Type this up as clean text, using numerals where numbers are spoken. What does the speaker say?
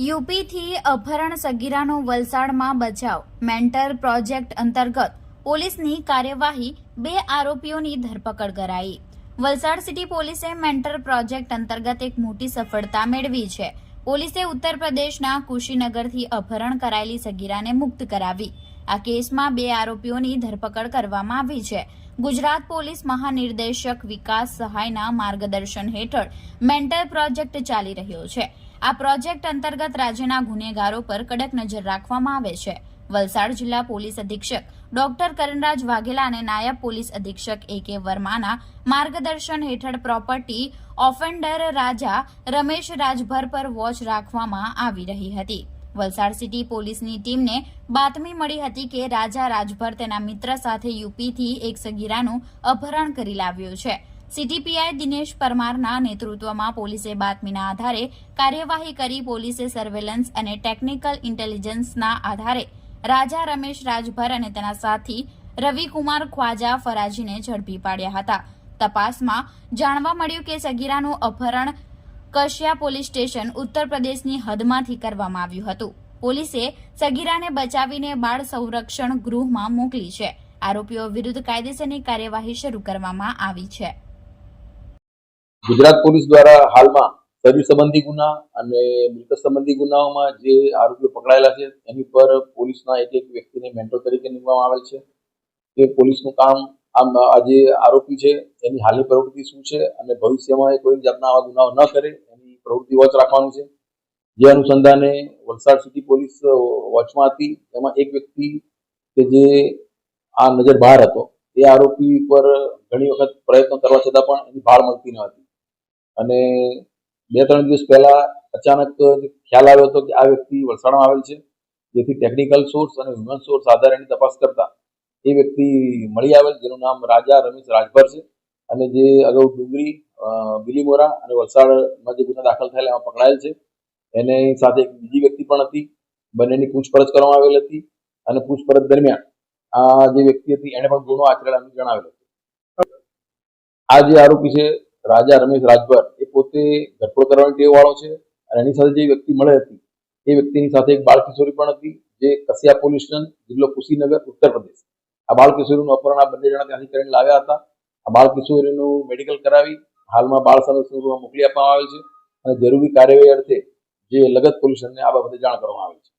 યુપીથી અપહરણ સગીરાનો વલસાડમાં બચાવ. મેન્ટર પ્રોજેક્ટ અંતર્ગત પોલીસની કાર્યવાહી, 2 આરોપીઓની ધરપકડ કરાઈ. વલસાડ સિટી પોલીસે મેન્ટર પ્રોજેક્ટ અંતર્ગત એક મોટી સફળતા મેળવી છે. પોલીસે ઉત્તર પ્રદેશના કુશીનગરથી અપહરણ કરાયેલી સગીરાને મુક્ત કરાવી. આ કેસમાં 2 આરોપીઓની ધરપકડ કરવામાં આવી છે. ગુજરાત પોલીસ મહાનિર્દેશક વિકાસ સહાયના માર્ગદર્શન હેઠળ મેન્ટર પ્રોજેક્ટ ચાલી રહ્યો છે. આ પ્રોજેક્ટ અંતર્ગત રાજ્યના ગુનેગારો પર કડક નજર રાખવામાં આવે છે. વલસાડ જિલ્લા પોલીસ અધિક્ષક ડોક્ટર કરણરાજ વાઘેલા અને નાયબ પોલીસ અધિક્ષક A.K. વર્માના માર્ગદર્શન હેઠળ પ્રોપર્ટી ઓફેન્ડર રાજા રમેશ રાજભર પર વોચ રાખવામાં આવી રહી હતી. વલસાડ સિટી પોલીસની ટીમને બાતમી મળી હતી કે રાજા રાજભર તેના મિત્ર સાથે યુપીથી એક સગીરાનું અપહરણ કરી લાવ્યો છે. સિટી પીઆઈ દિનેશ પરમારના નેતૃત્વમાં પોલીસે બાતમીના આધારે કાર્યવાહી કરી. પોલીસે સર્વેલન્સ અને ટેકનિકલ ઇન્ટેલિજન્સના આધારે રાજા રમેશ રાજભર અને તેના સાથી રવિકુમાર ખ્વાજા ફરાજીને ઝડપી પાડ્યા હતા. તપાસમાં જાણવા મળ્યું કે સગીરાનું અપહરણ કશિયા પોલીસ સ્ટેશન ઉત્તર પ્રદેશની હદમાંથી કરવામાં આવ્યું હતું. પોલીસે સગીરાને બચાવીને બાળ સંરક્ષણ ગૃહમાં મોકલી છે. આરોપીઓ વિરુદ્ધ કાયદેસરની કાર્યવાહી શરૂ કરવામાં આવી છે. ગુજરાત પોલીસ દ્વારા હાલમાં શરીર સંબંધી ગુના અને મિલકત સંબંધી ગુનાઓમાં જે આરોપીઓ પકડાયેલા છે એની પર પોલીસના એક વ્યક્તિને મેન્ટર તરીકે નિમવામાં આવેલ છે. કે પોલીસનું કામ આ જે આરોપી છે એની હાલની પ્રવૃત્તિ શું છે અને ભવિષ્યમાં કોઈ જાતના આવા ગુનાઓ ન કરે એની પ્રવૃત્તિ વોચ રાખવાનું છે. જે અનુસંધાને વલસાડ સિટી પોલીસ વોચમાં હતી. એમાં એક વ્યક્તિ કે જે આ નજર બહાર હતો એ આરોપી પર ઘણી વખત પ્રયત્નો કરવા છતાં પણ એની ભાળ મળતી ન હતી અને 2-3 દિવસ પહેલા અચાનક ખ્યાલ આવ્યો હતો કે આ વ્યક્તિ વલસાડમાં આવેલ છે. જેથી ટેકનિકલ સોર્સ અને હ્યુમન સોર્સ આધારે એની તપાસ કરતા એ વ્યક્તિ મળી આવેલ, જેનું નામ રાજા રમેશ રાજભર છે અને જે અગાઉ ડુંગરી, બિલીમોરા અને વલસાડમાં જે ગુના દાખલ થયેલા એમાં પકડાયેલ છે. એની સાથે એક બીજી વ્યક્તિ પણ હતી. બંનેની પૂછપરછ કરવામાં આવેલ હતી અને પૂછપરછ દરમિયાન આ જે વ્યક્તિ હતી એને પણ ગુનો આચરેલાનું જણાવેલ હતું. આ જે આરોપી છે રાજા રમેશ રાજભર એ પોતે ઘરફોડ કરવાની ટેવ વાળો છે અને એની સાથે જે વ્યક્તિ મળે હતી એ વ્યક્તિની સાથે એક બાળ કિશોરી પણ હતી, જે કસિયા પોલીસ સ્ટેશન, જિલ્લો કુશીનગર, ઉત્તર પ્રદેશ. આ બાળ કિશોરીનું અપહરણ આ બંને જણા ત્યાંથી કરીને લાવ્યા હતા. આ બાળ કિશોરીનું મેડિકલ કરાવી હાલમાં બાળ સંરક્ષણ ગૃહમાં મોકલી આપવામાં આવેલ છે અને જરૂરી કાર્યવાહી અર્થે જે લગત પોલીસ સ્ટેશનને આ બાબતે જાણ કરવામાં આવી છે.